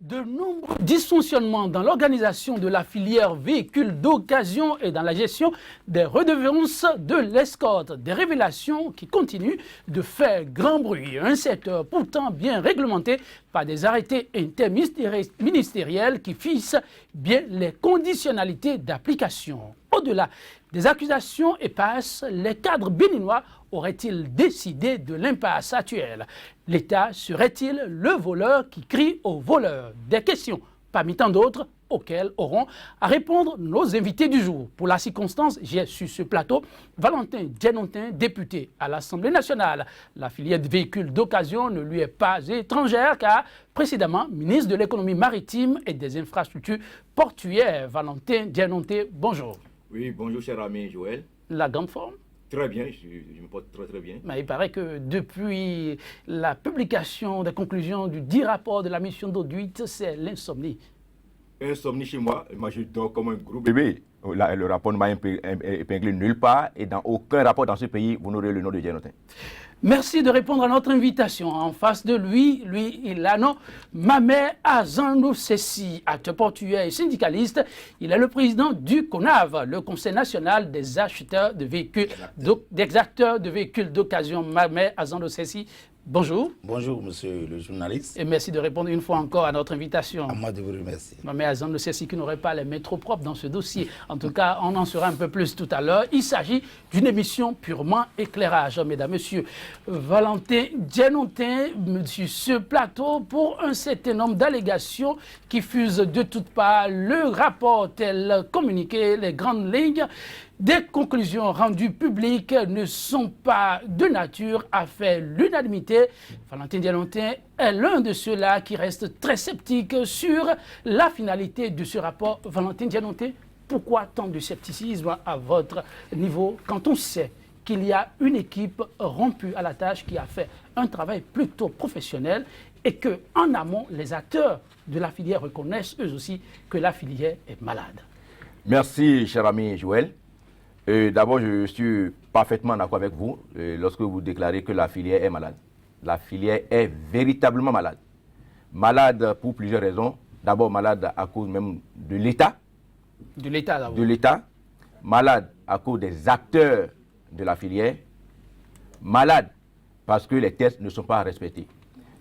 De nombreux dysfonctionnements dans l'organisation de la filière véhicules d'occasion et dans la gestion des redevances de l'escorte. Des révélations qui continuent de faire grand bruit. Un secteur pourtant bien réglementé par des arrêtés interministériels qui fixent bien les conditionnalités d'application. Au-delà des accusations éparses, les cadres béninois auraient-ils décidé de l'impasse actuelle? L'État serait-il le voleur qui crie au voleur? Des questions parmi tant d'autres auxquelles auront à répondre nos invités du jour. Pour la circonstance, j'ai sur ce plateau Valentin Djenontin, député à l'Assemblée nationale. La filière de véhicules d'occasion ne lui est pas étrangère car précédemment ministre de l'économie maritime et des infrastructures portuaires. Valentin Djenontin, bonjour. Oui, bonjour cher ami Joël. La grande forme? Très bien, je me porte très bien. Mais il paraît que depuis la publication des conclusions du 10 rapport de la mission d'audit, c'est l'insomnie. Insomnie chez moi je dors comme un gros bébé. Le rapport ne m'a épinglé nulle part et dans aucun rapport dans ce pays, vous n'aurez le nom de Djenontin. Merci de répondre à notre invitation. En face de lui, il a non Mamé Azandou Sessi, acteur portuaire et syndicaliste. Il est le président du CONAV, le Conseil national des acheteurs de véhicules, des acteurs de véhicules d'occasion. Mamé Azandou Sessi, bonjour. Bonjour, monsieur le journaliste. Et merci de répondre une fois encore à notre invitation. À moi de vous remercier. Mamé Azandou Sessi qui n'aurait pas les mains trop propres dans ce dossier. En tout cas, on en saura un peu plus tout à l'heure. Il s'agit d'une émission purement éclairage, mesdames, messieurs. Valentin Djenontin, sur ce plateau, pour un certain nombre d'allégations qui fusent de toutes parts. Le rapport tel communiqué, les grandes lignes des conclusions rendues publiques ne sont pas de nature à faire l'unanimité. Valentin Djenontin est l'un de ceux-là qui reste très sceptique sur la finalité de ce rapport. Valentin Djenontin, pourquoi tant de scepticisme à votre niveau quand on sait qu'il y a une équipe rompue à la tâche qui a fait un travail plutôt professionnel et qu'en amont, les acteurs de la filière reconnaissent eux aussi que la filière est malade? Merci, cher ami Joël. D'abord, je suis parfaitement d'accord avec vous lorsque vous déclarez que la filière est malade. La filière est véritablement malade. Malade pour plusieurs raisons. D'abord, malade à cause même de l'État. De l'État, d'abord. De l'État. Malade à cause des acteurs de la filière. Malade parce que les tests ne sont pas respectés.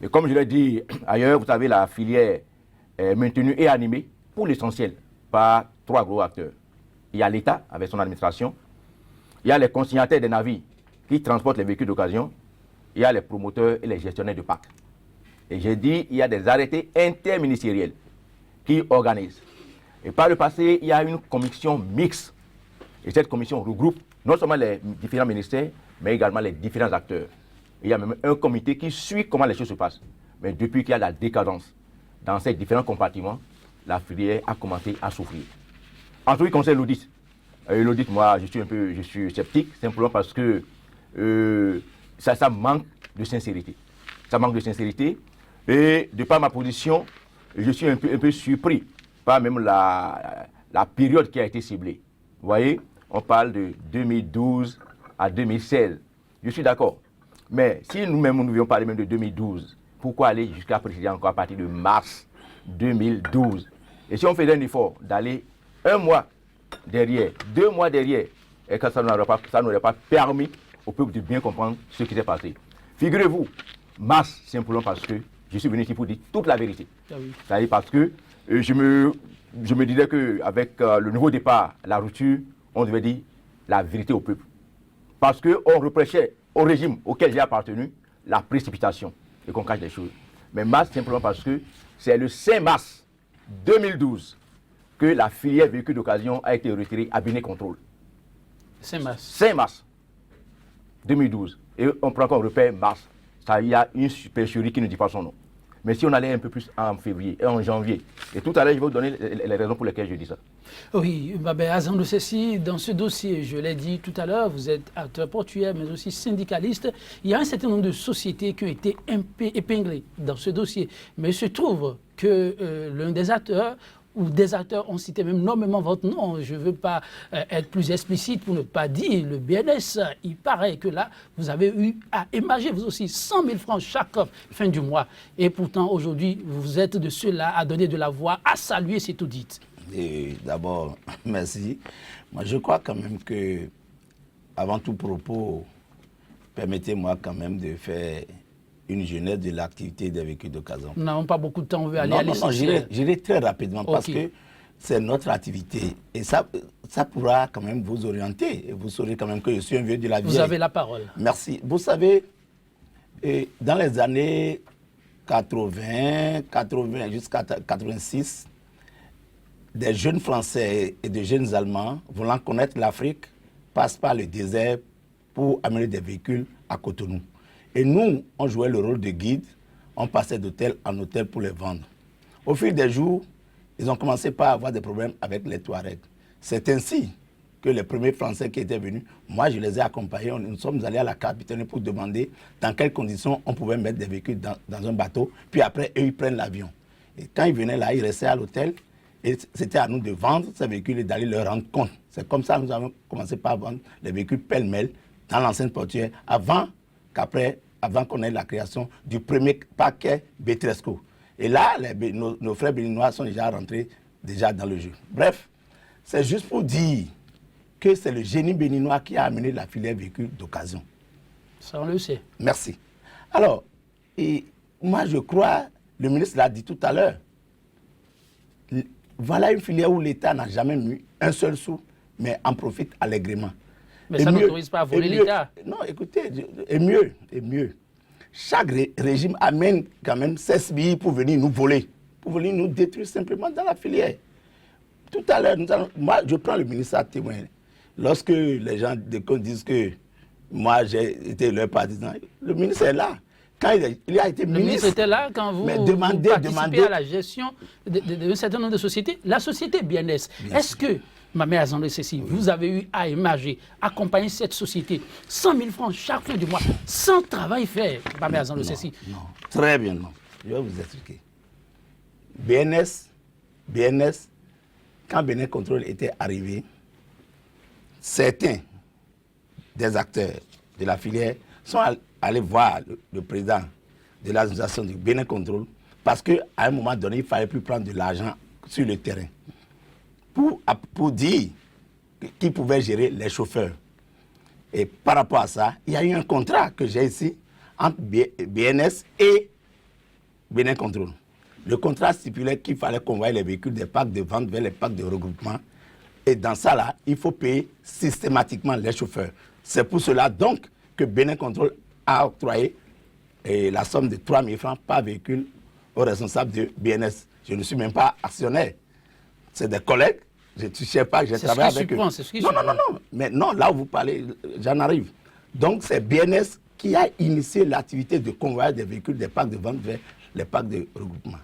Et comme je l'ai dit ailleurs, vous savez, la filière est maintenue et animée pour l'essentiel par trois gros acteurs. Il y a l'État avec son administration, il y a les consignataires des navires qui transportent les véhicules d'occasion, il y a les promoteurs et les gestionnaires de parcs. Et j'ai dit, il y a des arrêtés interministériels qui organisent. Et par le passé, il y a une commission mixte. Et cette commission regroupe non seulement les différents ministères, mais également les différents acteurs. Il y a même un comité qui suit comment les choses se passent. Mais depuis qu'il y a la décadence dans ces différents compartiments, la filière a commencé à souffrir. En ce qui concerne l'audit, l'audit, moi, je suis sceptique, simplement parce que ça manque de sincérité. Ça manque de sincérité. Et de par ma position, je suis un peu surpris par même la période qui a été ciblée. Vous voyez, on parle de 2012 à 2016. Je suis d'accord. Mais si nous-mêmes, nous devions parler même de 2012, pourquoi aller jusqu'à préciser encore à partir de mars 2012? Et si on faisait un effort d'aller un mois derrière, 2 mois derrière, et que ça n'aurait pas permis au peuple de bien comprendre ce qui s'est passé. Figurez-vous, mars, simplement parce que je suis venu ici pour dire toute la vérité. Ah oui. C'est-à-dire parce que je me disais qu'avec le nouveau départ, la rupture, on devait dire la vérité au peuple. Parce qu'on reprochait au régime auquel j'ai appartenu la précipitation et qu'on cache les choses. Mais mars, simplement parce que c'est le 5 mars 2012 que la filière véhicule d'occasion a été retirée à Bénin Contrôle. 5 mars. 5 mars 2012. Et on prend comme repère mars. Ça, il y a une supercherie qui ne dit pas son nom. Mais si on allait un peu plus en février et en janvier, et tout à l'heure, je vais vous donner les raisons pour lesquelles je dis ça. Oui, Azandou Sessi, dans ce dossier, je l'ai dit tout à l'heure, vous êtes acteur portuaire, mais aussi syndicaliste. Il y a un certain nombre de sociétés qui ont été épinglées dans ce dossier. Mais il se trouve que l'un des acteurs où des acteurs ont cité même nommément votre nom. Je ne veux pas être plus explicite pour ne pas dire le BNS. Il paraît que là, vous avez eu à émarger, vous aussi, 100 000 francs chaque fin du mois. Et pourtant, aujourd'hui, vous êtes de ceux-là à donner de la voix, à saluer cet audit. D'abord, merci. Moi, je crois quand même que, avant tout propos, permettez-moi quand même de faire une genèse de l'activité des véhicules d'occasion. Nous n'avons pas beaucoup de temps, on veut aller à l'essentiel. Non, j'irai très rapidement parce que c'est notre activité. Et ça pourra quand même vous orienter. Et vous saurez quand même que je suis un vieux de la vieille. Vous avez la parole. Merci. Vous savez, dans les années 80 jusqu'à 86, des jeunes Français et des jeunes Allemands voulant connaître l'Afrique passent par le désert pour amener des véhicules à Cotonou. Et nous, on jouait le rôle de guide, on passait d'hôtel en hôtel pour les vendre. Au fil des jours, ils ont commencé par avoir des problèmes avec les Touaregs. C'est ainsi que les premiers Français qui étaient venus, moi je les ai accompagnés, nous sommes allés à la capitale pour demander dans quelles conditions on pouvait mettre des véhicules dans un bateau, puis après eux ils prennent l'avion. Et quand ils venaient là, ils restaient à l'hôtel, et c'était à nous de vendre ces véhicules et d'aller leur rendre compte. C'est comme ça que nous avons commencé par vendre les véhicules pêle-mêle dans l'enceinte portuaire avant qu'on ait la création du premier paquet Betresco. Et là, nos frères béninois sont déjà rentrés dans le jeu. Bref, c'est juste pour dire que c'est le génie béninois qui a amené la filière véhicule d'occasion. Ça, on le sait. Merci. Alors, moi je crois, le ministre l'a dit tout à l'heure, voilà une filière où l'État n'a jamais mis un seul sou, mais en profite allègrement. Mais ça n'autorise pas à voler l'État. Non, écoutez, et mieux. Chaque régime amène quand même 16 billes pour venir nous voler, pour venir nous détruire simplement dans la filière. Tout à l'heure, moi, je prends le ministre à témoin. Lorsque les gens de Côte disent que moi, j'ai été leur partisan, le ministre est là. Quand il a été ministre... Le ministre était là quand vous participez à la gestion d'un certain nombre de sociétés. La société BNS, est-ce que, Mamé Azandou Sessi, vous avez eu à émarger, accompagner cette société, 100 000 francs chaque fin du mois, sans travail fait, Mamé Azandou Sessi? Non, très bien, non. Je vais vous expliquer. BNS, quand Bénin Contrôle était arrivé, certains des acteurs de la filière sont allés voir le président de l'administration du Bénin Contrôle parce qu'à un moment donné, il ne fallait plus prendre de l'argent sur le terrain pour dire qui pouvait gérer les chauffeurs. Et par rapport à ça, il y a eu un contrat que j'ai ici entre BNS et Bénin Contrôle. Le contrat stipulait qu'il fallait convoyer les véhicules des parcs de vente vers les parcs de regroupement. Et dans ça, là, il faut payer systématiquement les chauffeurs. C'est pour cela donc que Bénin Contrôle a octroyé la somme de 3 000 francs par véhicule aux responsables de BNS. Je ne suis même pas actionnaire. C'est des collègues, je ne touchais pas, j'ai travaillé avec eux. Non, mais non, là où vous parlez, j'en arrive. Donc c'est BNS qui a initié l'activité de convoyage des véhicules des parcs de vente vers les parcs de regroupement.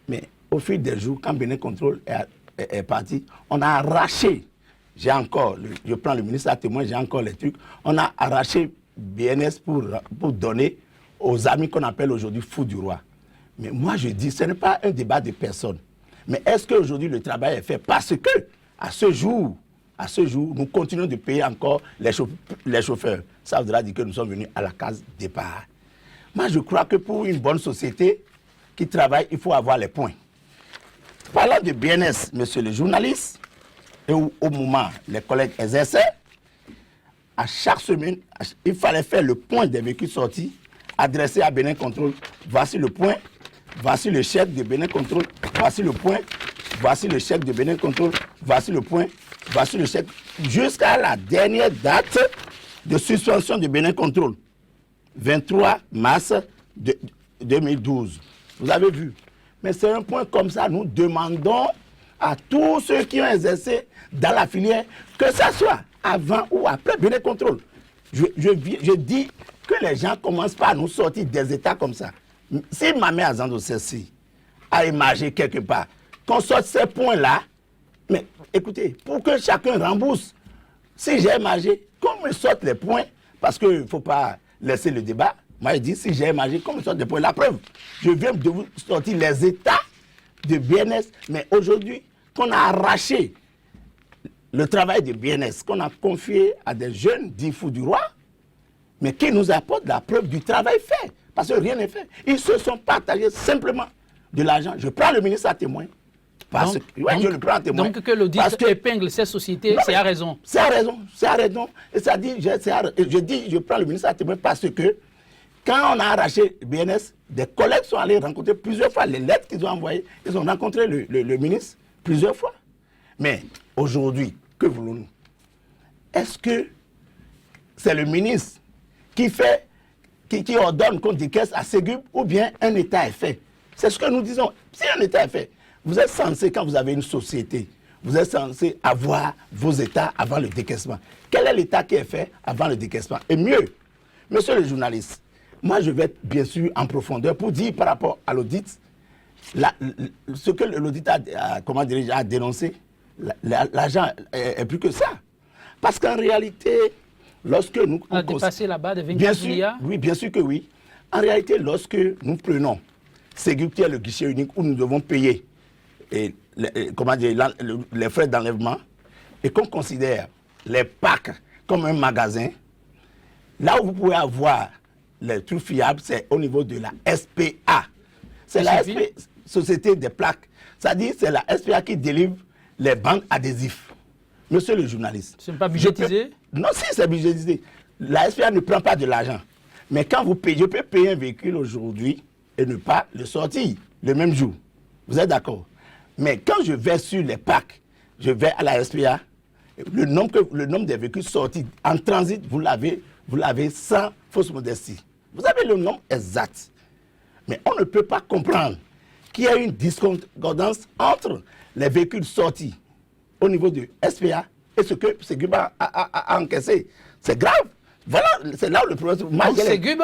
Mais au fil des jours, quand Bénin Contrôle est parti, on a arraché, je prends le ministre à témoin, j'ai encore les trucs, on a arraché BNS pour donner aux amis qu'on appelle aujourd'hui fous du roi. Mais moi je dis, ce n'est pas un débat de personne. Mais est-ce qu'aujourd'hui le travail est fait? Parce que, à ce jour, nous continuons de payer encore les chauffeurs. Ça voudra dire que nous sommes venus à la case départ. Moi, je crois que pour une bonne société qui travaille, il faut avoir les points. Parlant de BNS, monsieur le journaliste, et au moment les collègues exerçaient, à chaque semaine, il fallait faire le point des véhicules sortis, adressé à Bénin Contrôle. Voici le point, voici le chèque de Bénin Contrôle, voici le point, voici le chèque de Bénin Contrôle, voici le point, voici le chèque, jusqu'à la dernière date de suspension de Bénin Contrôle, 23 mars 2012. Vous avez vu. Mais c'est un point comme ça, nous demandons à tous ceux qui ont exercé dans la filière, que ce soit avant ou après Bénin Contrôle. Je dis que les gens commencent pas à nous sortir des états comme ça. Si Mamé Azandou Sessi a émargé quelque part, qu'on sorte ces points-là, mais écoutez, pour que chacun rembourse, si j'ai émargé, qu'on me sorte les points, parce qu'il ne faut pas laisser le débat. Moi, je dis, si j'ai émargé, qu'on me sorte les points. La preuve, je viens de vous sortir les états de BNS, mais aujourd'hui, qu'on a arraché le travail de BNS, qu'on a confié à des jeunes dits fous du roi, mais qui nous apportent la preuve du travail fait, parce que rien n'est fait. Ils se sont partagés simplement de l'argent. Je prends le ministre à témoin. Parce que, je le prends à témoin. Donc que l'audit épingle ces sociétés, c'est à raison. C'est à raison, c'est à raison. Et ça dit, je prends le ministre à témoin parce que quand on a arraché le BNS, des collègues sont allés rencontrer plusieurs fois les lettres qu'ils ont envoyées. Ils ont rencontré le ministre plusieurs fois. Mais aujourd'hui, que voulons-nous? Est-ce que c'est le ministre qui ordonne qu'on décaisse à Ségub ou bien un État est fait? C'est ce que nous disons. Si un État est fait, vous êtes censé, quand vous avez une société, vous êtes censé avoir vos États avant le décaissement. Quel est l'État qui est fait avant le décaissement? Et mieux, monsieur le journaliste, moi je vais bien sûr en profondeur pour dire par rapport à l'audit, ce que l'audit a dénoncé, l'argent est plus que ça. Parce qu'en réalité, lorsque nous... On a dépassé là-bas de 24 milliards? Oui, bien sûr que oui. En réalité, lorsque nous prenons Ségub qui est le guichet unique où nous devons payer les frais d'enlèvement et qu'on considère les PAC comme un magasin, là où vous pouvez avoir les trucs fiables, c'est au niveau de la SPA. C'est la SPA, Société des plaques. C'est-à-dire c'est la SPA qui délivre les bandes adhésifs. Monsieur le journaliste. Ce n'est pas budgétisé? Non, si, c'est budgétisé. La SPA ne prend pas de l'argent. Mais quand vous payez, je peux payer un véhicule aujourd'hui et ne pas le sortir le même jour. Vous êtes d'accord? Mais quand je vais sur les packs, je vais à la SPA, le nombre des véhicules sortis en transit, vous l'avez sans fausse modestie. Vous avez le nombre exact. Mais on ne peut pas comprendre qu'il y a une discordance entre les véhicules sortis au niveau du SPA et ce que Ségub a encaissé. C'est grave. Voilà, c'est là où le problème... Donc Ségub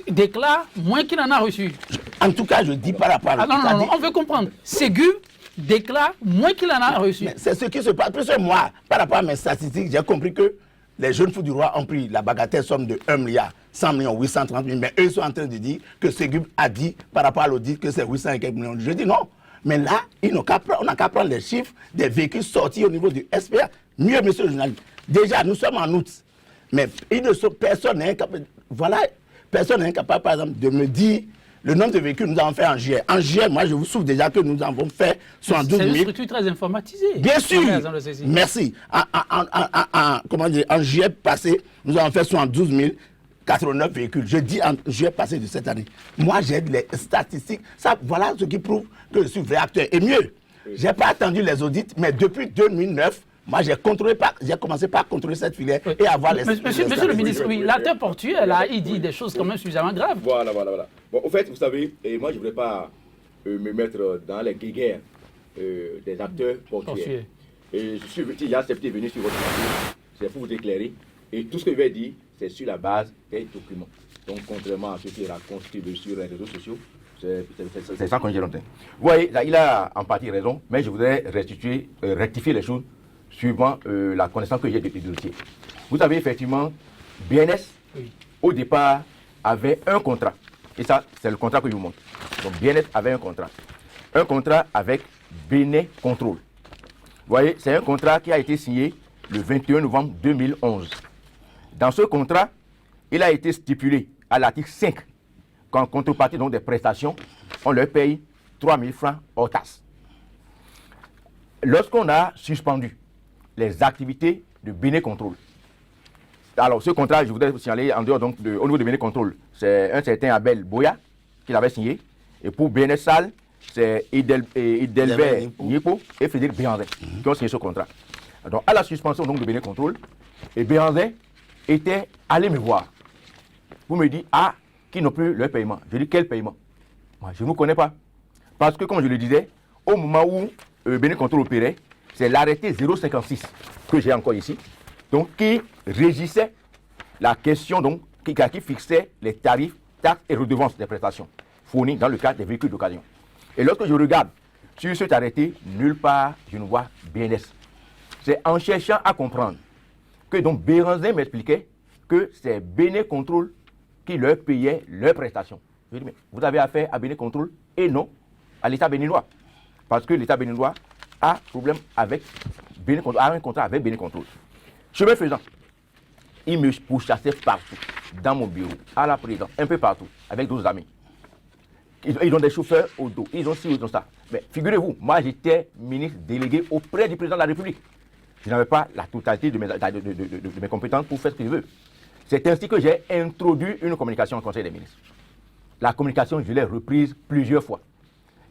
déclare moins qu'il en a reçu. En tout cas, je dis par rapport à... non, on veut comprendre. Ségub déclare moins qu'il en a reçu. C'est ce qui se passe. Plus que moi, par rapport à mes statistiques, j'ai compris que les jeunes fous du roi ont pris la bagatelle somme de 1 milliard, 100 millions, 830 000. Mais eux, ils sont en train de dire que Ségub a dit, par rapport à l'audit, que c'est 800 et quelques millions. Je dis non. Mais là, on n'a qu'à prendre les chiffres des véhicules sortis au niveau du SPA. Mieux, monsieur le journaliste. Déjà, nous sommes en août. Mais personne n'est incapable. Voilà, personne n'est incapable, par exemple, de me dire le nombre de véhicules que nous avons fait en juillet. En juillet, moi, je vous souffre déjà que nous avons fait 72 000. C'est une structure très informatisée. Bien sûr. Merci. En juillet passé, nous avons fait 72 089 véhicules. Je dis en juillet passé de cette année. Moi, j'ai les statistiques. Ça, voilà ce qui prouve que je suis vrai acteur. Et mieux, je n'ai pas attendu les audits, mais depuis 2009, moi, j'ai commencé par contrôler cette filière et avoir les... Monsieur le ministre, oui, l'acteur portuaire, là, il dit des choses quand même suffisamment graves. Voilà. Bon, au fait, vous savez, et moi, je ne voudrais pas me mettre dans les guéguerres des acteurs portuaires. Et je suis accepté de venir sur votre radio, c'est pour vous éclairer. Et tout ce que je vais dire, c'est sur la base des documents. Donc, contrairement à ce qui est raconté sur les réseaux sociaux, c'est sans congé longtemps. Vous voyez, là, il a en partie raison, mais je voudrais rectifier les choses suivant la connaissance que j'ai du dossier. Vous avez effectivement, BNS, au départ, avait un contrat. Et ça, c'est le contrat que je vous montre. Donc, BNS avait un contrat. Un contrat avec Bénin Contrôle. Vous voyez, c'est un contrat qui a été signé le 21 novembre 2011. Dans ce contrat, il a été stipulé à l'article 5 qu'en contrepartie donc, des prestations, on leur paye 3 000 francs hors taxe. Lorsqu'on a suspendu les activités de Bénin Contrôle, alors ce contrat, je voudrais vous signaler en dehors donc au niveau de Bénin Contrôle, c'est un certain Abel Boya qui l'avait signé, et pour BNS Sal, c'est Idelbert Niepo et Frédéric Béhanzin qui ont signé ce contrat. Donc à la suspension donc, de Bénin Contrôle, et Béhanzin était allé me voir. Vous me dites, qui n'ont plus leur paiement. Je dis, quel paiement? Moi, je ne vous connais pas. Parce que, comme je le disais, au moment où Bénin Contrôle opérait, c'est l'arrêté 056 que j'ai encore ici, donc qui régissait la question, donc, qui fixait les tarifs, taxes et redevances des prestations fournies dans le cadre des véhicules d'occasion. Et lorsque je regarde sur cet arrêté, nulle part je ne vois BNS. C'est en cherchant à comprendre que donc Béhanzin m'expliquait que c'est Bénin Contrôle qui leur payait leurs prestations. Je dis, mais vous avez affaire à Bénin Contrôle et non à l'État béninois. Parce que l'État béninois a problème avec Bénin Contrôle, a un contrat avec Bénin Contrôle. Chemin faisant, ils me pourchassaient partout, dans mon bureau, à la présidence, un peu partout, avec d'autres amis. Ils ont des chauffeurs au dos, ils ont ci, ils ont ça. Mais figurez-vous, moi j'étais ministre délégué auprès du président de la République. Je n'avais pas la totalité de mes compétences pour faire ce que je veux. C'est ainsi que j'ai introduit une communication au Conseil des ministres. La communication, je l'ai reprise plusieurs fois.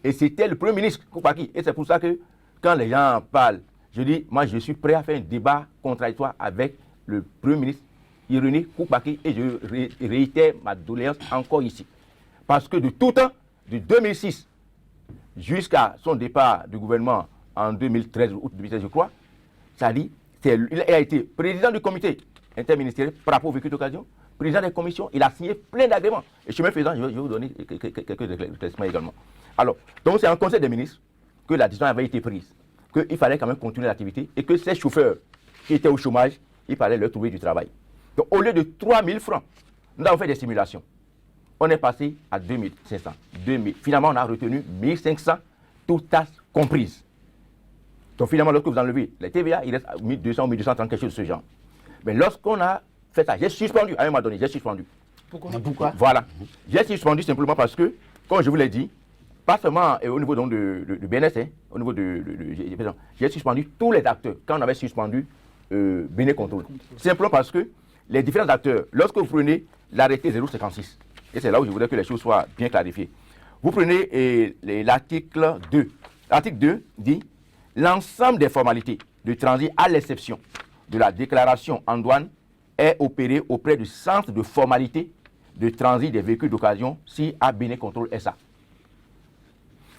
Et c'était le Premier ministre, Koupaki. Et c'est pour ça que quand les gens parlent, je dis, moi je suis prêt à faire un débat contradictoire avec le Premier ministre Irénée Koupaki et je réitère ma doléance encore ici. Parce que de tout temps, de 2006 jusqu'à son départ du gouvernement en 2013, août 2013 je crois, ça dit, il a été président du comité interministériel par rapport au véhicule d'occasion, président des commissions, il a signé plein d'agréments. Et chemin faisant, je vais vous donner quelques éclaircissements également. Alors, donc c'est en conseil des ministres que la décision avait été prise, qu'il fallait quand même continuer l'activité et que ces chauffeurs qui étaient au chômage, il fallait leur trouver du travail. Donc au lieu de 3 000 francs, nous avons fait des simulations. On est passé à 2 500, 2 000. Finalement, on a retenu 1 500, toutes tasses comprises. Donc finalement, lorsque vous enlevez les TVA, il reste 1 200 ou 1 230, quelque chose de ce genre. Mais lorsqu'on a fait ça, j'ai suspendu, à un moment donné, j'ai suspendu. Pourquoi? Voilà. J'ai suspendu simplement parce que, comme je vous l'ai dit, pas seulement au niveau donc, de BNS, hein, au niveau j'ai suspendu tous les acteurs quand on avait suspendu Bénin Contrôle. Simplement parce que les différents acteurs, lorsque vous prenez l'arrêté 056, et c'est là où je voudrais que les choses soient bien clarifiées, vous prenez l'article 2. L'article 2 dit l'ensemble des formalités de transit à l'exception de la déclaration en douane est opéré auprès du centre de formalité de transit des véhicules d'occasion si à Bénin Contrôle SA.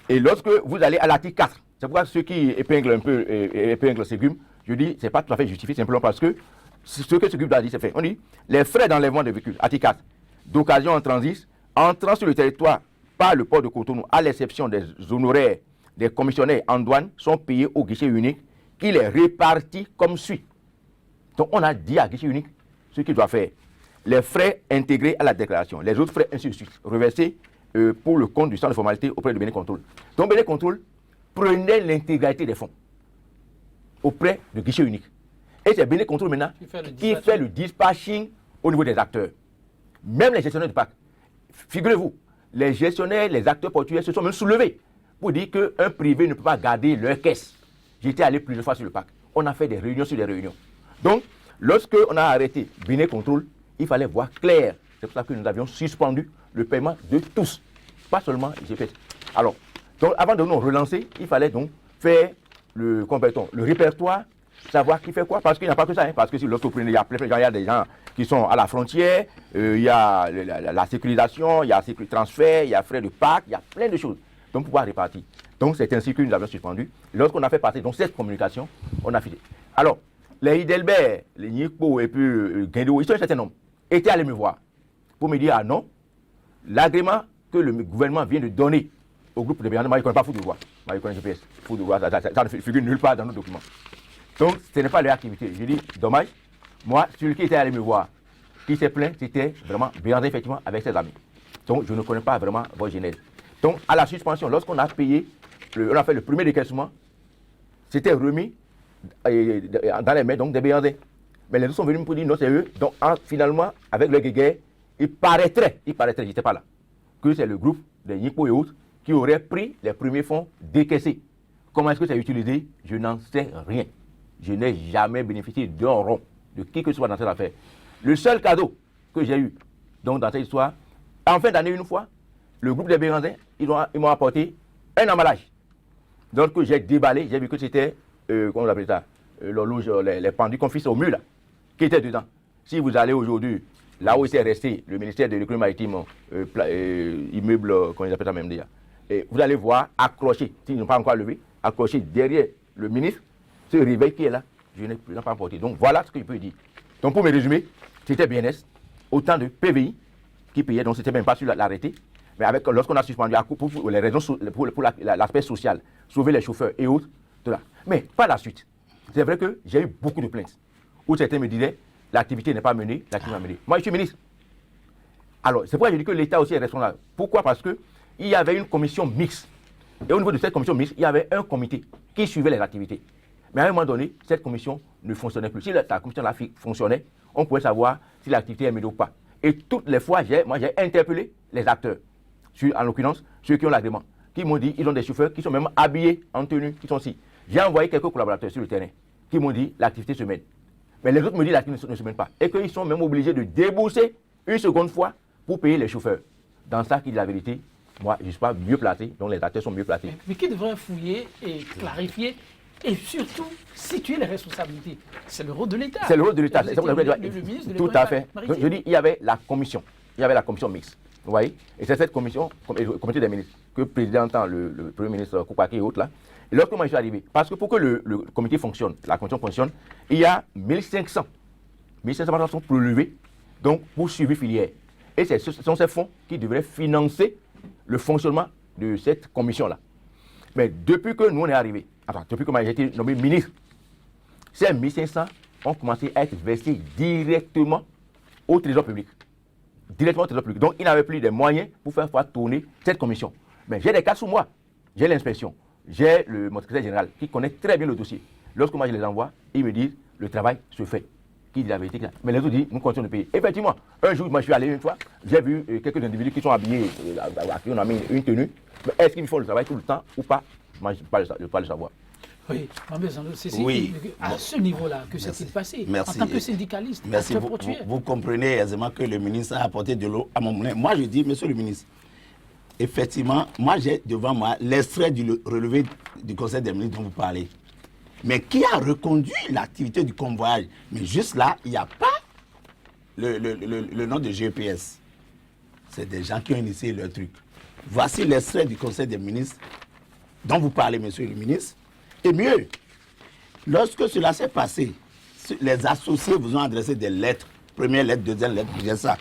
Et lorsque vous allez à l'article 4, c'est pourquoi ceux qui épinglent un peu Ségum, je dis c'est pas tout à fait justifié simplement parce que ce que Ségum a dit c'est fait. On dit les frais d'enlèvement des véhicules, article 4, d'occasion en transit, entrant sur le territoire par le port de Cotonou, à l'exception des honoraires des commissionnaires en douane, sont payés au guichet unique qui les répartit comme suit. Donc on a dit à guichet unique ce qu'il doit faire. Les frais intégrés à la déclaration, les autres frais ainsi de suite, reversés pour le compte du centre de formalité auprès de Bénin Contrôle. Donc Bénin Contrôle prenait l'intégralité des fonds auprès de guichet unique. Et c'est Bénin Contrôle maintenant qui fait le dispatching au niveau des acteurs. Même les gestionnaires de parc. Figurez-vous, les gestionnaires, les acteurs portuaires se sont même soulevés pour dire qu'un privé ne peut pas garder leur caisse. J'étais allé plusieurs fois sur le parc. On a fait des réunions sur des réunions. Donc, lorsque on a arrêté Bénin Contrôle, il fallait voir clair. C'est pour ça que nous avions suspendu le paiement de tous, pas seulement GPS. Alors, donc, avant de nous relancer, il fallait donc faire le répertoire, savoir qui fait quoi, parce qu'il n'y a pas que ça. Hein, parce que si lorsque vous prenez, il y a des gens qui sont à la frontière, il y a la sécurisation, il y a le transfert, il y a frais de parc, il y a plein de choses. Donc, pouvoir répartir. Donc, c'est ainsi que nous avons suspendu. Lorsqu'on a fait passer donc, cette communication, on a filé. Alors, les Hiddelbert, les Nipo et puis Guindo, ils sont un certain nombre, étaient allés me voir pour me dire, ah non, l'agrément que le gouvernement vient de donner au groupe de Bénin, moi je ne connais pas Fou de Roi, moi je connais GPS, Fou de Roi, ça ne figure nulle part dans nos documents. Donc, ce n'est pas leur activité. Je dis, dommage, moi, celui qui était allé me voir, qui s'est plaint, c'était vraiment Bénin, effectivement, avec ses amis. Donc, je ne connais pas vraiment votre genèse. Donc, à la suspension, lorsqu'on a payé, on a fait le premier décaissement, c'était remis dans les mains donc, des Béarnais. Mais les autres sont venus pour dire non, c'est eux. Donc, finalement, avec le guéguerre, il paraîtrait, je n'étais pas là, que c'est le groupe des Nipo et autres qui aurait pris les premiers fonds décaissés. Comment est-ce que c'est utilisé? Je n'en sais rien. Je n'ai jamais bénéficié d'un rond de qui que ce soit dans cette affaire. Le seul cadeau que j'ai eu donc, dans cette histoire, en fin d'année, une fois, le groupe des Béarnais, ils m'ont apporté un emballage. Donc, que j'ai déballé, j'ai vu que c'était, comment on appelle ça, l'horloge, les pendus qu'on fixe au mur, là, qui étaient dedans. Si vous allez aujourd'hui, là où il s'est resté, le ministère de l'économie maritime, immeuble, comment ils appellent ça même déjà, et vous allez voir accroché, s'ils n'ont pas encore levé, accroché derrière le ministre, ce réveil qui est là, je n'ai pas apporté. Donc, voilà ce que je peux dire. Donc, pour me résumer, c'était BNS, autant de PVI qui payaient, donc c'était même pas sur l'arrêté. Mais lorsqu'on a suspendu pour les raisons, pour l'aspect social, sauver les chauffeurs et autres, tout là. Mais par la suite, c'est vrai que j'ai eu beaucoup de plaintes où certains me disaient l'activité n'est pas menée, l'activité n'est pas menée. Moi, je suis ministre. Alors, c'est pourquoi je dis que l'État aussi est responsable. Pourquoi? Parce qu'il y avait une commission mixte Et au niveau de cette commission mixte, il y avait un comité qui suivait les activités. Mais à un moment donné, cette commission ne fonctionnait plus. Si la commission-là fonctionnait, on pouvait savoir si l'activité est menée ou pas. Et toutes les fois, j'ai interpellé les acteurs, en l'occurrence ceux qui ont l'agrément, qui m'ont dit ils ont des chauffeurs qui sont même habillés en tenue, qui sont ici. J'ai envoyé quelques collaborateurs sur le terrain qui m'ont dit l'activité se mène. Mais les autres me disent l'activité ne se mène pas. Et qu'ils sont même obligés de débourser une seconde fois pour payer les chauffeurs. Dans ça, qui dit la vérité, moi, je ne suis pas mieux placé, donc les acteurs sont mieux placés. Mais qui devrait fouiller et clarifier et surtout situer les responsabilités? C'est le rôle de l'État. C'est le rôle de l'État. Le ministre de Tout à fait. Donc, je dis, il y avait la commission. Il y avait la commission mixte. Vous voyez? Et c'est cette commission, le comité des ministres, que président le Premier ministre Koupaki et autres là. Et lorsque moi je suis arrivé, parce que pour que le comité fonctionne, la commission fonctionne, il y a 1500 personnes sont prélevées donc pour suivre filière. Et ce sont ces fonds qui devraient financer le fonctionnement de cette commission-là. Mais depuis que nous on est arrivés, depuis que moi j'ai été nommé ministre, ces 1500 ont commencé à être versés directement au Trésor public. Directement au Trésor public. Donc, il n'avait plus de moyens pour faire tourner cette commission. Mais j'ai des cas sous moi. J'ai l'inspection. J'ai mon secrétaire général qui connaît très bien le dossier. Lorsque moi je les envoie, ils me disent le travail se fait. Qui dit la vérité? Mais les autres disent nous continuons de payer. Effectivement, un jour, moi je suis allé une fois, j'ai vu quelques individus qui sont habillés, à qui on a mis une tenue. Mais est-ce qu'ils font le travail tout le temps ou pas? Moi je ne peux pas le savoir. Oui, c'est oui. À ce niveau-là que s'est-il passé en tant que syndicaliste. Merci. Vous comprenez aisément que le ministre a apporté de l'eau à mon moulin. Moi, je dis, monsieur le ministre, effectivement, moi, j'ai devant moi l'extrait du relevé du Conseil des ministres dont vous parlez. Mais qui a reconduit l'activité du convoyage? Mais juste là, il n'y a pas le nom de GPS. C'est des gens qui ont initié leur truc. Voici l'extrait du Conseil des ministres dont vous parlez, monsieur le ministre. Et mieux, lorsque cela s'est passé, les associés vous ont adressé des lettres, première lettre, deuxième lettre, j'ai ça.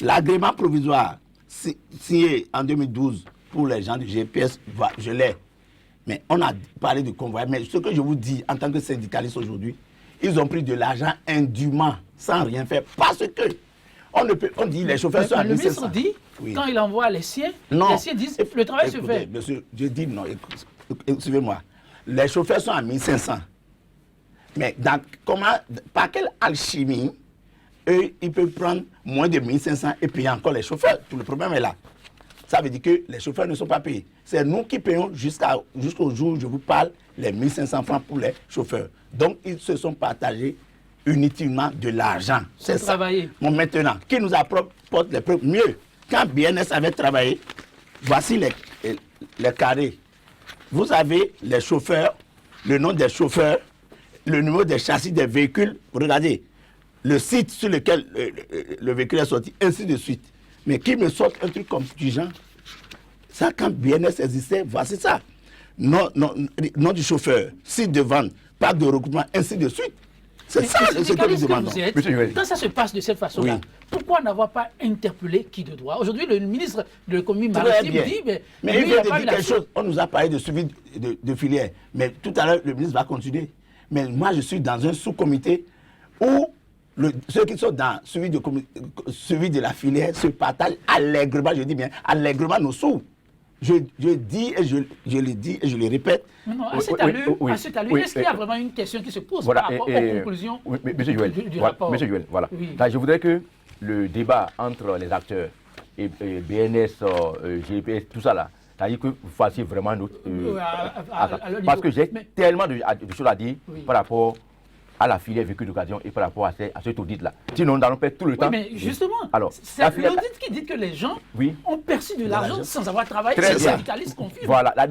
L'agrément provisoire signé en 2012 pour les gens du GPS, je l'ai. Mais on a parlé de convoi. Mais ce que je vous dis en tant que syndicaliste aujourd'hui, ils ont pris de l'argent indûment, sans rien faire, parce que on dit les chauffeurs sont à 1500. Le ministre dit, oui. Quand il envoie les siens disent le travail se fait. Monsieur, je dis non, suivez-moi. Les chauffeurs sont à 1500. Mais par quelle alchimie, eux, ils peuvent prendre moins de 1500 et payer encore les chauffeurs? Tout le problème est là. Ça veut dire que les chauffeurs ne sont pas payés. C'est nous qui payons jusqu'au jour où je vous parle, les 1500 francs pour les chauffeurs. Donc, ils se sont partagés inutilement de l'argent. C'est ça. Bon, maintenant, qui nous apporte les preuves? Mieux, quand BNS avait travaillé, voici les carrés. Vous avez les chauffeurs, le nom des chauffeurs, le numéro des châssis des véhicules. Regardez, le site sur lequel le véhicule est sorti, ainsi de suite. Mais qui me sort un truc comme du genre? Ça, quand BNS existait, voici ça. Nom du chauffeur, site de vente, parc de recrutement, ainsi de suite. C'est ça ce que nous demandons. Quand ça se passe de cette façon-là, oui. Pourquoi n'avoir pas interpellé qui de droit? Aujourd'hui, le ministre de l'économie maritime dit, mais il vient de dire quelque chose. On nous a parlé de suivi de filière. Mais tout à l'heure, le ministre va continuer. Mais moi, je suis dans un sous-comité où ceux qui sont dans suivi de la filière se partagent allègrement, je dis bien, allègrement nos sous. Je dis et je le dis et je le répète. Non, à cet allure, est-ce qu'il y a vraiment une question qui se pose par rapport aux conclusions du rapport? Monsieur Joël, voilà. Oui. Je voudrais que le débat entre les acteurs et BNS, GPS, tout ça là, c'est-à-dire que vous fassiez vraiment notre... parce que j'ai tellement de choses à dire par rapport à la filière véhicule d'occasion et par rapport à cet audit-là. Sinon, nous allons perdre tout le temps. Mais justement, c'est l'audit qui dit que les gens ont perçu de l'argent sans avoir travaillé. C'est le syndicaliste confirme. Voilà. Mais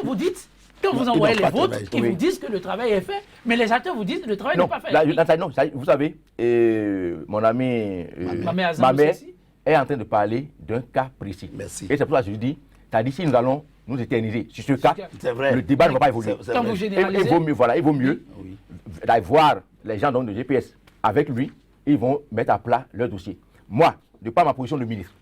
vous dites, quand vous envoyez les vôtres, ils vous disent que le travail est fait, mais les acteurs vous disent que le travail n'est pas fait. Non, vous savez, mon ami Mamé est en train de parler d'un cas précis. Merci. Et c'est pour ça que je lui dis, c'est-à-dire si nous allons nous éterniser sur ce cas, le débat ne va pas évoluer. Quand vous généralisez... Il vaut mieux d'aller voir les gens de GPS avec lui, ils vont mettre à plat leur dossier. Moi, de par ma position de ministre,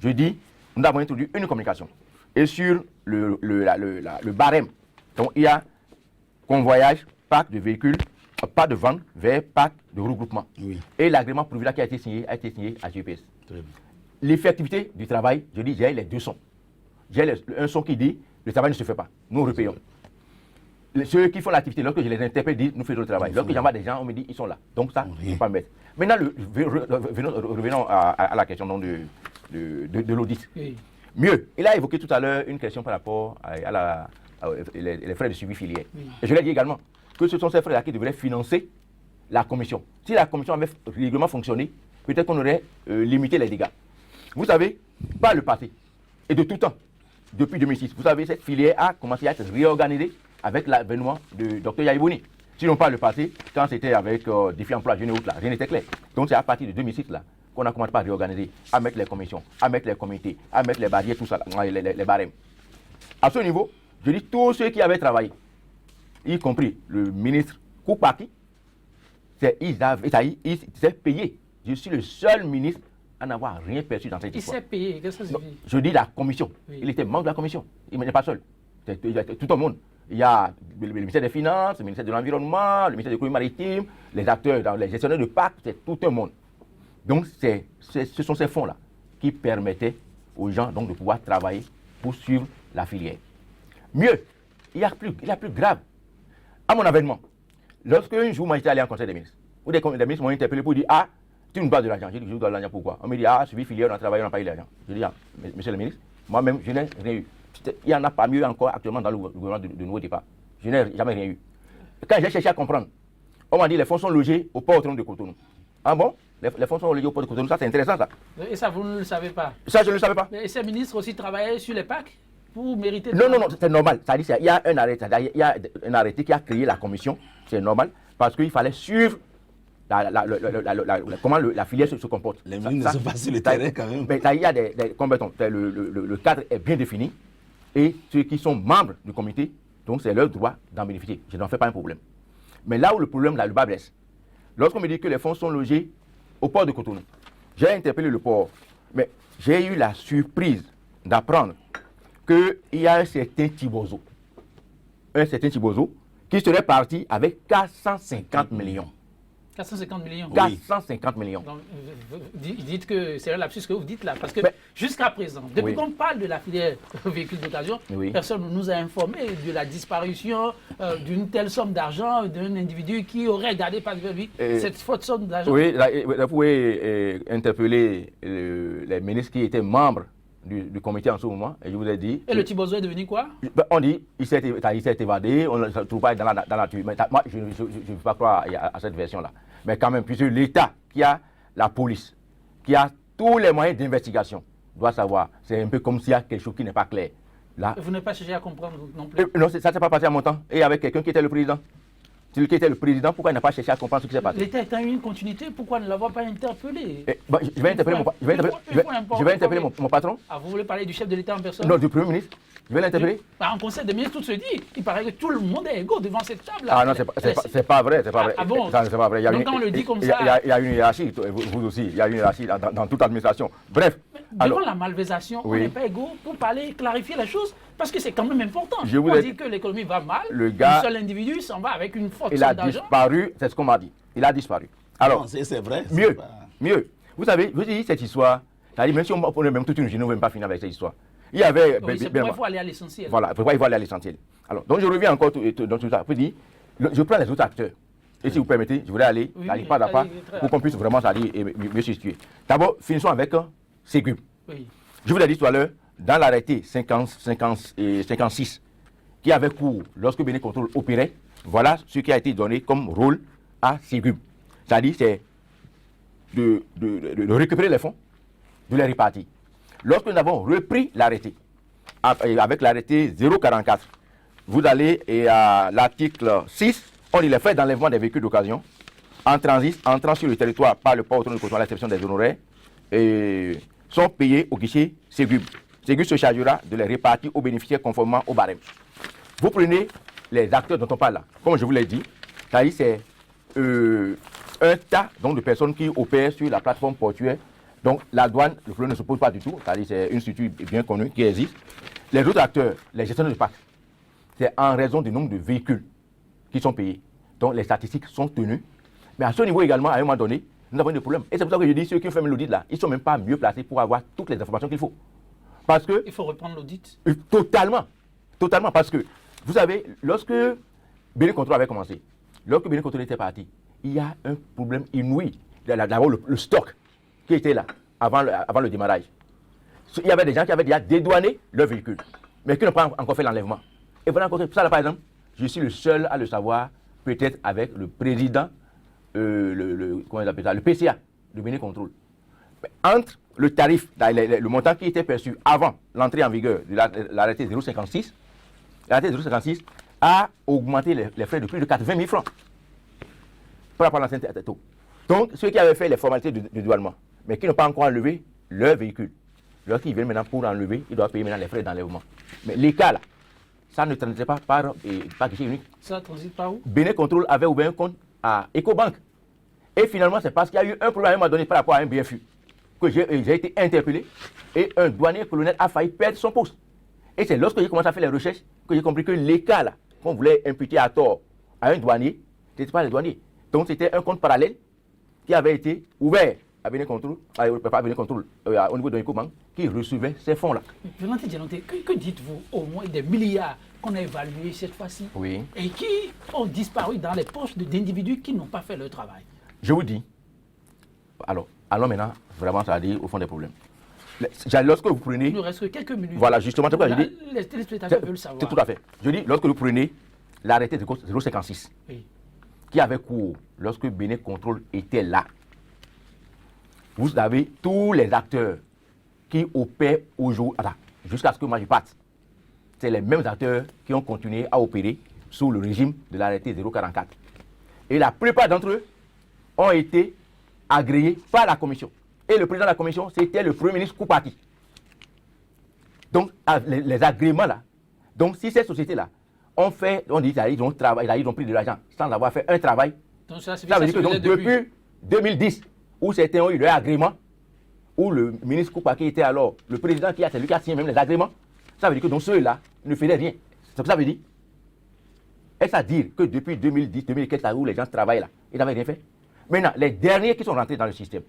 je dis, nous avons introduit une communication. Et sur le barème, donc il y a convoyage, parc de véhicules, pas de vente vers parc de regroupement. Oui. Et l'agrément provisoire qui a été signé à GPS. L'effectivité du travail, je dis, j'ai les deux sons. J'ai un son qui dit le travail ne se fait pas. Nous repayons. Ceux qui font l'activité, lorsque je les interpelle, disent nous faisons le travail. Lorsque j'envoie des gens, on me dit ils sont là. Donc ça, il ne faut pas mettre. Maintenant, revenons à la question donc, de l'audit. Oui. Mieux, il a évoqué tout à l'heure une question par rapport les frais de suivi filière. Oui. Et je l'ai dit également que ce sont ces frais-là qui devraient financer la commission. Si la commission avait régulièrement fonctionné, peut-être qu'on aurait limité les dégâts. Vous savez, par le passé, et de tout temps, depuis 2006, vous savez, cette filière a commencé à être réorganisée avec l'avènement de Dr Yahibouni. Sinon, par le passé, quand c'était avec défi emploi jeunes et autres, là, rien n'était clair. Donc c'est à partir de 2006 là qu'on a commencé à réorganiser, à mettre les commissions, à mettre les comités, à mettre les barrières, tout ça, les barèmes. À ce niveau, je dis tous ceux qui avaient travaillé, y compris le ministre Koupaki, il s'est payé. Je suis le seul ministre à n'avoir rien perçu dans cette histoire. Il s'est payé, qu'est-ce que ça signifie? Je dis la commission. Oui. Il était membre de la commission. Il n'est pas seul. C'est tout le monde. Il y a le ministère des Finances, le ministère de l'Environnement, le ministère de l'économie maritime, les acteurs, les gestionnaires de parcs, c'est tout un monde. Donc, ce sont ces fonds-là qui permettaient aux gens donc, de pouvoir travailler pour suivre la filière. Mieux, il y a plus grave. À mon avènement, lorsque un jour, moi j'étais allé en conseil des ministres, où des ministres m'ont interpellé pour dire ah, tu nous dois de l'argent. J'ai dit je vous dois de l'argent pourquoi? On me dit ah, suivi filière, on a travaillé, on n'a pas eu l'argent. Je dis ah, monsieur le ministre, moi-même, je n'ai rien eu. Il n'y en a pas mieux encore actuellement dans le gouvernement de nouveau départ. Je n'ai jamais rien eu. Quand j'ai cherché à comprendre, on m'a dit les fonds sont logés au port autonome de Cotonou. Ah bon? Les fonds sont logés au port de Cotonou, ça c'est intéressant ça. Et ça, vous ne le savez pas? Ça, je ne le savais pas. Mais ces ministres aussi travaillaient sur les PAC pour mériter... Non, c'est normal. Ça dit, il y a un arrêté qui a créé la commission, c'est normal, parce qu'il fallait suivre comment la filière se comporte. Les ministres ne sont pas sur le terrain quand même. Mais il y a des combattants. Le cadre est bien défini et ceux qui sont membres du comité, donc c'est leur droit d'en bénéficier. Je n'en fais pas un problème. Mais là où le problème, là, le bas blesse, lorsqu'on me dit que les fonds sont logés au port de Cotonou, j'ai interpellé le port, mais j'ai eu la surprise d'apprendre qu'il y a un certain Tibozo qui serait parti avec 450 millions. 450 millions. 450 millions. Donc, dites que c'est un lapsus que vous dites là, parce que jusqu'à présent, depuis qu'on parle de la filière véhicule d'occasion, personne ne nous a informé de la disparition d'une telle somme d'argent d'un individu qui aurait gardé par lui cette faute somme d'argent. Oui, vous pouvez interpeller les ministres qui étaient membres du comité en ce moment, et je vous ai dit... Et le Tibozo est devenu quoi? On dit, il s'est évadé, on ne le trouve pas dans la nature. Mais moi, je ne veux pas croire à cette version-là. Mais quand même, puisque l'État, qui a la police, qui a tous les moyens d'investigation, doit savoir, c'est un peu comme s'il y a quelque chose qui n'est pas clair. Là, vous n'avez pas cherché à comprendre non plus? Non, ça ne s'est pas passé à mon temps, et avec quelqu'un qui était le président. Celui qui était le président, pourquoi il n'a pas cherché à comprendre ce qui s'est passé? L'État étant une continuité, pourquoi ne l'avoir pas interpellé? Je vais interpeller mon patron. Ah, vous voulez parler du chef de l'État en personne? Non, du Premier ministre. Je vais l'interpeller. En conseil des ministres, tout se dit. Il paraît que tout le monde est égaux devant cette table. Ah non, c'est pas vrai. C'est pas vrai. Ah bon? C'est pas vrai. Donc quand on le dit comme ça... Il y a une hiérarchie, vous aussi. Il y a une hiérarchie dans toute administration. Bref. Devant la malversation, on n'est pas égaux pour parler, clarifier la chose, parce que c'est quand même important. On dit que l'économie va mal, un seul individu s'en va avec une forte somme d'argent. Il a disparu, c'est ce qu'on m'a dit. Il a disparu. Alors, c'est vrai. Mieux. Vous savez, je vous dis cette histoire, même si on prenait même toute une journée, on ne va même pas finir avec cette histoire. Il y avait... c'est pourquoi il faut aller à l'essentiel. Voilà, pourquoi il faut aller à l'essentiel. Alors, donc je reviens encore dans tout ça. Je prends les autres acteurs. Et si vous permettez, je voudrais aller, pas d'affaires, pour qu'on puisse vraiment mieux se situer. D'abord, finissons avec Ségub. Je vous l'ai dit tout à l'heure, dans l'arrêté 56 qui avait cours lorsque Bénin Contrôle opérait, voilà ce qui a été donné comme rôle à Ségub. C'est-à-dire, c'est de récupérer les fonds, de les répartir. Lorsque nous avons repris l'arrêté, avec l'arrêté 044, vous allez à l'article 6, on dit les frais d'enlèvement des véhicules d'occasion entrant sur le territoire par le port autonome de Cotonou à l'exception des honoraires sont payés au guichet Ségub. Ségub se chargera de les répartir aux bénéficiaires conformément au barème. Vous prenez les acteurs dont on parle là, comme je vous l'ai dit, c'est un tas donc, de personnes qui opèrent sur la plateforme portuaire. Donc la douane, le problème ne se pose pas du tout, c'est une structure bien connue qui existe. Les autres acteurs, les gestionnaires de parcs, c'est en raison du nombre de véhicules qui sont payés. Donc les statistiques sont tenues. Mais à ce niveau également, à un moment donné, nous avons des problèmes. Et c'est pour ça que je dis, ceux qui ont fait l'audit là, ils ne sont même pas mieux placés pour avoir toutes les informations qu'il faut. Parce que... Il faut reprendre l'audit. Totalement. Totalement, parce que, vous savez, lorsque Bénin Control avait commencé, lorsque Bénin Control était parti, il y a un problème inouï. D'abord, le stock qui était là avant le démarrage. Il y avait des gens qui avaient déjà dédouané leur véhicule, mais qui n'ont pas encore fait l'enlèvement. Et voilà, pour ça, là, par exemple, je suis le seul à le savoir, peut-être avec le président, comment il appelle ça, le PCA, de Bénin Control. Mais entre le tarif, le montant qui était perçu avant l'entrée en vigueur de l'arrêté 056, l'arrêté 056 a augmenté les frais de plus de 80 000 francs par rapport à l'ancien taux. Donc, ceux qui avaient fait les formalités de dédouanement, mais qui n'ont pas encore enlevé leur véhicule, lorsqu'ils viennent maintenant pour enlever, ils doivent payer maintenant les frais d'enlèvement. Mais les cas là, ça ne transitait pas par guichet unique. Ça transite par où? Bénin Control avait ouvert un compte à Ecobank. Et finalement, c'est parce qu'il y a eu un problème à un moment donné par rapport à un BFU que j'ai été interpellé et un douanier colonel a failli perdre son poste. Et c'est lorsque j'ai commencé à faire les recherches que j'ai compris que les cas là, qu'on voulait imputer à tort à un douanier, ce n'était pas le douanier. Donc c'était un compte parallèle qui avait été ouvert à Bénin Control, au niveau de Ecobank, qui recevait ces fonds-là. Valentin Dianonté, que dites-vous au moins des milliards qu'on a évalués cette fois-ci Oui. et qui ont disparu dans les poches d'individus qui n'ont pas fait leur travail? Je vous dis, alors, allons maintenant vraiment, ça va dire au fond des problèmes. Lorsque vous prenez... Il nous reste que quelques minutes. Voilà, justement, c'est pourquoi je dis... Les téléspectateurs veulent savoir. C'est tout à fait. Je dis, lorsque vous prenez l'arrêté de 056, Oui. qui avait cours lorsque Bénin Control était là, vous avez tous les acteurs qui opèrent aujourd'hui, jusqu'à ce que moi je parte. C'est les mêmes acteurs qui ont continué à opérer sous le régime de l'arrêté 044. Et la plupart d'entre eux ont été agréés par la commission. Et le président de la commission, c'était le premier ministre Koupati. Donc, les agréments là. Donc, si ces sociétés-là ont fait, on dit qu'ils ont travaillé, ils ont pris de l'argent sans avoir fait un travail, Donc ça veut dire que donc, depuis 2010, où certains ont eu leur agrément, où le ministre Koupaki était alors le président c'est lui qui a signé même les agréments, ça veut dire que donc ceux-là ne faisaient rien. C'est ce que ça veut dire. Est-ce à dire que depuis 2010, 2015, où les gens travaillent là, ils n'avaient rien fait? Maintenant, les derniers qui sont rentrés dans le système,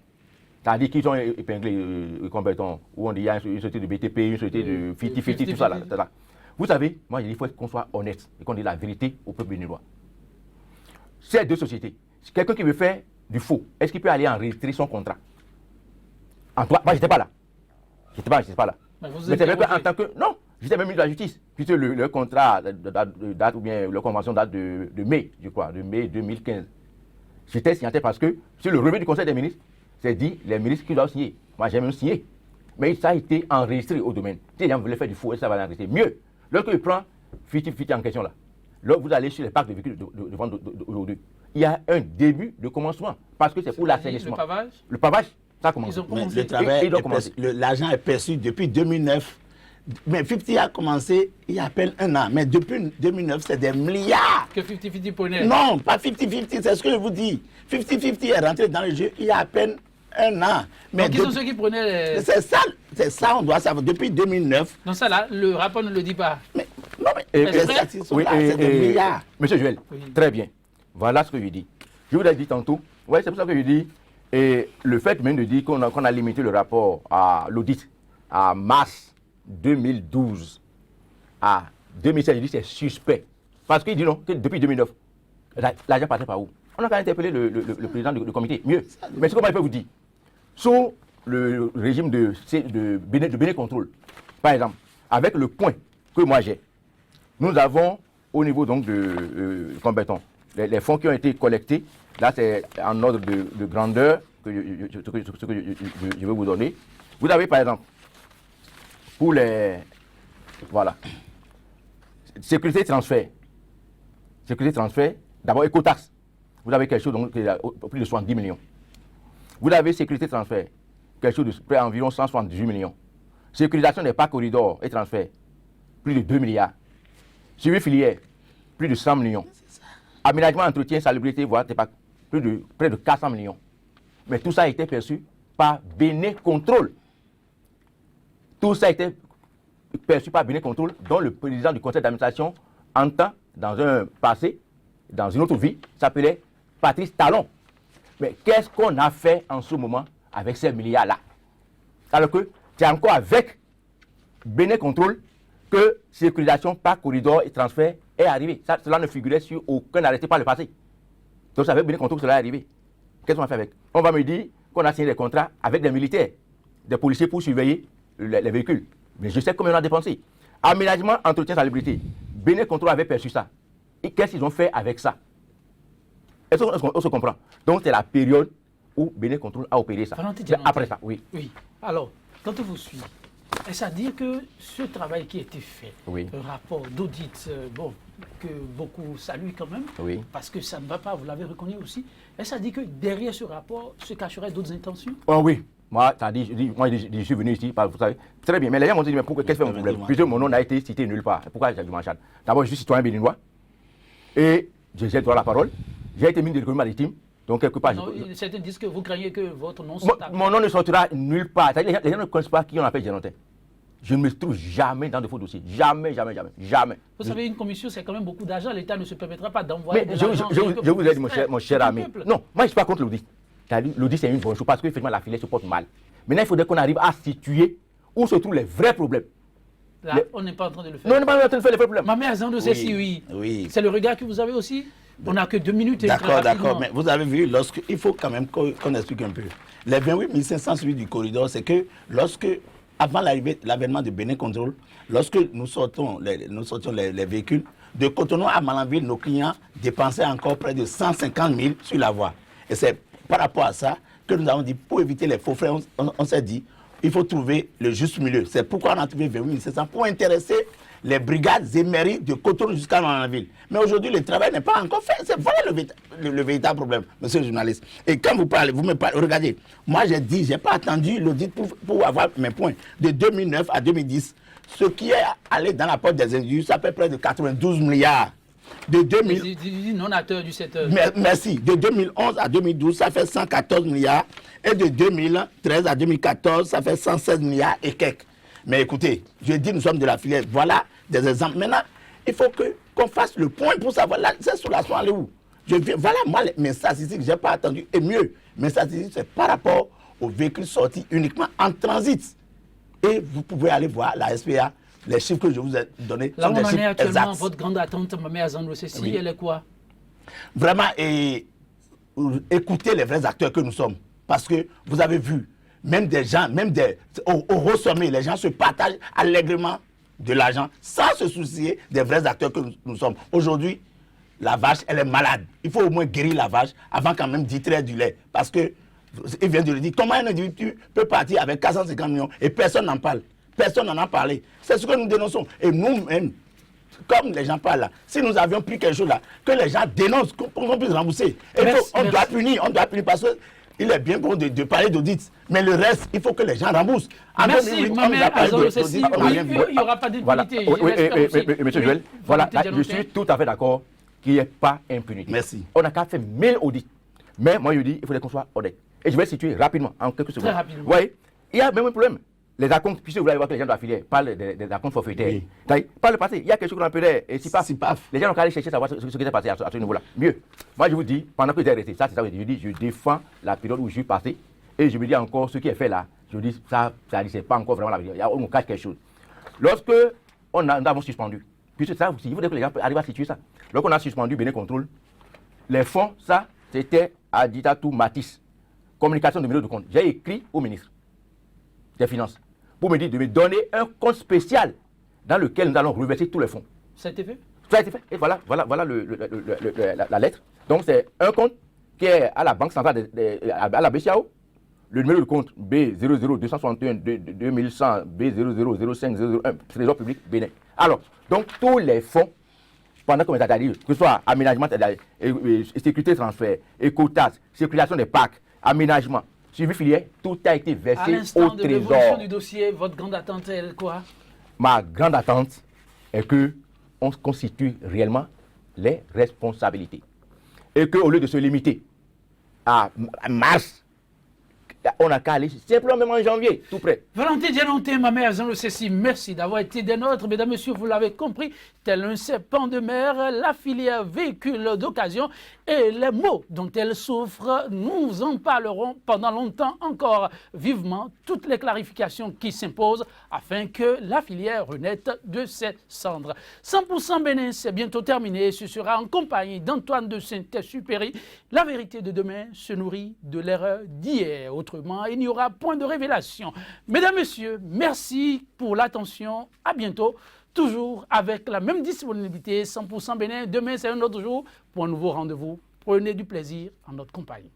c'est-à-dire qu'ils ont épinglé combattants, où on dit il y a une société de BTP, une société de Fiti, tout ça là. Vous savez, moi je dis qu'il faut qu'on soit honnête et qu'on dise la vérité au peuple béninois. Ces deux sociétés, quelqu'un qui veut faire du faux, est-ce qu'il peut aller en retrait son contrat? Moi, j'étais pas là. J'étais pas là. Mais c'est vrai qu'en tant que... Non, j'étais même ministre de la Justice, puisque le contrat date, ou bien la convention date de mai, je crois, de mai 2015. J'étais signataire parce que sur le relevé du Conseil des ministres, c'est dit les ministres qui doivent signer. Moi, j'ai même signé. Mais ça a été enregistré au domaine. Si les gens voulaient faire du faux, ça va l'enregistrer. Mieux, lorsque je prends Fiti en question là, lorsque vous allez sur les parcs de véhicules de vente d'aujourd'hui, il y a un début de commencement. Parce que c'est pour l'assainissement. Le pavage? Le pavage, ça commence. Ils ont commencé. Le travail, l'argent est perçu depuis 2009. Mais 50 a commencé il y a à peine un an. Mais depuis 2009, c'est des milliards. Que 50 prenait? Non, pas 50-50, c'est ce que je vous dis. 50-50 est rentré dans le jeu il y a à peine un an. Mais donc, qui sont ceux qui prenaient les... C'est ça, on doit savoir. Depuis 2009. Donc ça là, le rapport ne le dit pas. Mais, non, mais les statistiques sont là, c'est des milliards. Monsieur Joël, très bien. Voilà ce que je dis. Je vous l'ai dit tantôt. Ouais, c'est pour ça que je dis. Et le fait même de dire qu'on a limité le rapport à l'audit à mars 2012 à 2016, je dis c'est suspect. Parce qu'il dit non, que depuis 2009, l'argent passait par où? On a qu'à interpeller le président du comité. Mieux. Mais ce que moi je peux vous dire, sous le régime de Bénin Control, par exemple, avec le point que moi j'ai, nous avons au niveau donc de combattants, les fonds qui ont été collectés, là c'est en ordre de grandeur que je vais vous donner. Vous avez par exemple, pour les... Voilà. Sécurité transfert, d'abord écotaxe. Vous avez quelque chose donc, plus de 70 millions. Vous avez sécurité transfert, quelque chose de près environ 178 millions. Sécurisation des parcs corridors et transfert, plus de 2 milliards. Suivi filière, plus de 100 millions. Aménagement, entretien, salubrité, voilà, près de 400 millions. Mais tout ça a été perçu par Bénin Control. Tout ça a été perçu par Bénin Control, dont le président du conseil d'administration entend, dans un passé, dans une autre vie, s'appelait Patrice Talon. Mais qu'est-ce qu'on a fait en ce moment avec ces milliards-là? Alors que c'est encore avec Bénin Control que sécurisation par corridor et transfert est arrivé. Cela ne figurait sur aucun arrêté par le passé. Donc, ça veut bien qu'on cela est arrivé. Qu'est-ce qu'on a fait avec? On va me dire qu'on a signé des contrats avec des militaires, des policiers pour surveiller les véhicules. Mais je sais combien on a dépensé. Aménagement, entretien, salubrité. Bénin Contrôle avait perçu ça. Et qu'est-ce qu'ils ont fait avec ça? Est-ce qu'on se comprend? Donc, c'est la période où Bénin Contrôle a opéré ça. Après ça, oui. Oui. Alors, quand on vous suit, est-ce à dire que ce travail qui a été fait, oui, un rapport d'audit, bon, que beaucoup saluent quand même, oui, parce que ça ne va pas, vous l'avez reconnu aussi, est-ce à dire que derrière ce rapport se cacheraient d'autres intentions? Oh oui. Moi, je suis venu ici, vous savez, très bien, mais les gens m'ont dit, mais qu'est-ce que c'est mon problème? Puisque mon nom n'a été cité nulle part. Pourquoi j'ai dû m'en charger? D'abord, je suis citoyen béninois et j'ai droit à la parole. J'ai été ministre de l'économie maritime, donc quelque part... Non, certains disent que vous craignez que votre nom sorte. Mon nom ne sortira nulle part. Les gens ne connaissent pas qui on appelle Gérontin. Je ne me trouve jamais dans de faux dossiers. Jamais, jamais, jamais. Jamais. Vous savez, une commission, c'est quand même beaucoup d'argent. L'État ne se permettra pas d'envoyer de l'argent. Je vous ai dit, mon cher ami. Non, moi, je ne suis pas contre l'audit. L'audit, c'est une bonne chose parce que la filière se porte mal. Maintenant, il faudrait qu'on arrive à situer où se trouvent les vrais problèmes. Là, on n'est pas en train de le faire. Non, on n'est pas en train de faire les vrais problèmes. Ma mère Zando, c'est si oui. Oui. C'est le regard que vous avez aussi. On n'a que 2 minutes. D'accord, mais vous avez vu, il faut quand même qu'on explique un peu. Les 28 500 suivis du corridor, c'est que avant l'avènement de Bénin Contrôle, lorsque nous sortions les véhicules, de Cotonou à Malanville, nos clients dépensaient encore près de 150 000 sur la voie. Et c'est par rapport à ça que nous avons dit, pour éviter les faux frais, on s'est dit, il faut trouver le juste milieu. C'est pourquoi on a trouvé 28 500 pour intéresser les brigades et mairies de Cotonou jusqu'à Malanville. Mais aujourd'hui, le travail n'est pas encore fait. Voilà le véritable problème, monsieur le journaliste. Et quand vous parlez, vous me parlez, regardez, moi j'ai dit, je n'ai pas attendu l'audit pour avoir mes points. De 2009 à 2010, ce qui est allé dans la porte des industries, ça fait près de 92 milliards. De 2000... non-acteur du secteur. Merci. De 2011 à 2012, ça fait 114 milliards. Et de 2013 à 2014, ça fait 116 milliards et quelques. Mais écoutez, je dis, nous sommes de la filière. Voilà des exemples. Maintenant, il faut qu'on fasse le point pour savoir, ces sous-là aller où. Voilà, moi, mes statistiques, je n'ai pas attendu. Et mieux, mes statistiques, c'est par rapport aux véhicules sortis uniquement en transit. Et vous pouvez aller voir la SPA. Les chiffres que je vous ai donnés là, sont des chiffres exacts. Là, on en est actuellement, exacts. votre grande attente, Mamé Azandro, oui, elle est quoi? Vraiment, écoutez les vrais acteurs que nous sommes. Parce que vous avez vu, même des gens, au haut sommet, les gens se partagent allègrement de l'argent sans se soucier des vrais acteurs que nous sommes. Aujourd'hui, la vache, elle est malade. Il faut au moins guérir la vache avant quand même d'y traire du lait. Parce que, il vient de le dire, comment un individu peut partir avec 450 millions et personne n'en parle? Personne n'en a parlé. C'est ce que nous dénonçons. Et nous-mêmes, comme les gens parlent là, si nous avions pris quelque chose là, que les gens dénoncent, qu'on puisse rembourser. On doit punir parce que il est bien bon de parler d'audit, mais le reste, il faut que les gens remboursent. Merci, il n'y aura pas d'impunité. Monsieur Joël, voilà, je suis tout à fait d'accord qu'il n'y ait pas impunité. Merci. On n'a qu'à faire 1000 audits. Mais moi, je dis, il faudrait qu'on soit honnête. Et je vais situer rapidement, en quelques secondes. Très rapidement. Vous voyez, il y a même un problème. Les acomptes, puisque vous allez voir que les gens de la filière parlent des acomptes forfaitaires. Oui. Par le passé, il y a quelque chose qu'on appelait SIPAF. Les gens ont qu'à aller chercher savoir ce qui s'est passé à ce niveau-là. Mieux. Moi, je vous dis, pendant que j'ai arrêté, ça, c'est ça que je dis, je défends la période où je suis passé. Et je me dis encore, ce qui est fait là, je dis, ça c'est pas encore vraiment la vérité. On nous cache quelque chose. Lorsque nous avons suspendu, puisque ça, si vous voulez que les gens arrivent à situer ça, lorsqu'on a suspendu Bénin Contrôle, les fonds, ça, c'était à Ditatou Matisse. Communication de numéro de compte. J'ai écrit au ministre des Finances pour me dire de me donner un compte spécial dans lequel nous allons reverser tous les fonds. Ça a été fait? Ça a été fait. Et voilà la lettre. Donc c'est un compte qui est à la Banque centrale, à la BCAO. Le numéro de compte B00261 2100 B0005001, Trésor public Bénin. Alors, donc tous les fonds, pendant que ça arrive, que ce soit aménagement, sécurité transfert, écotaxe, circulation des parcs, aménagement, suivi filière, tout a été versé au de Trésor. L'évolution du dossier, votre grande attente est quoi? Ma grande attente est qu'on constitue réellement les responsabilités. Et qu'au lieu de se limiter à mars On n'a qu'à aller simplement même en janvier, tout près. Valentin Dianonté, ma mère, Jean Le Cessi, merci d'avoir été des nôtres. Mesdames, Messieurs, vous l'avez compris, tel un serpent de mer, la filière véhicule d'occasion et les maux dont elle souffre, nous en parlerons pendant longtemps encore vivement, toutes les clarifications qui s'imposent afin que la filière renaisse de ses cendres. 100% Bénin, c'est bientôt terminé. Ce sera en compagnie d'Antoine de Saint-Exupéry. La vérité de demain se nourrit de l'erreur d'hier. Autrement, il n'y aura point de révélation. Mesdames, Messieurs, merci pour l'attention. À bientôt. Toujours avec la même disponibilité, 100% Bénin. Demain, c'est un autre jour pour un nouveau rendez-vous. Prenez du plaisir en notre compagnie.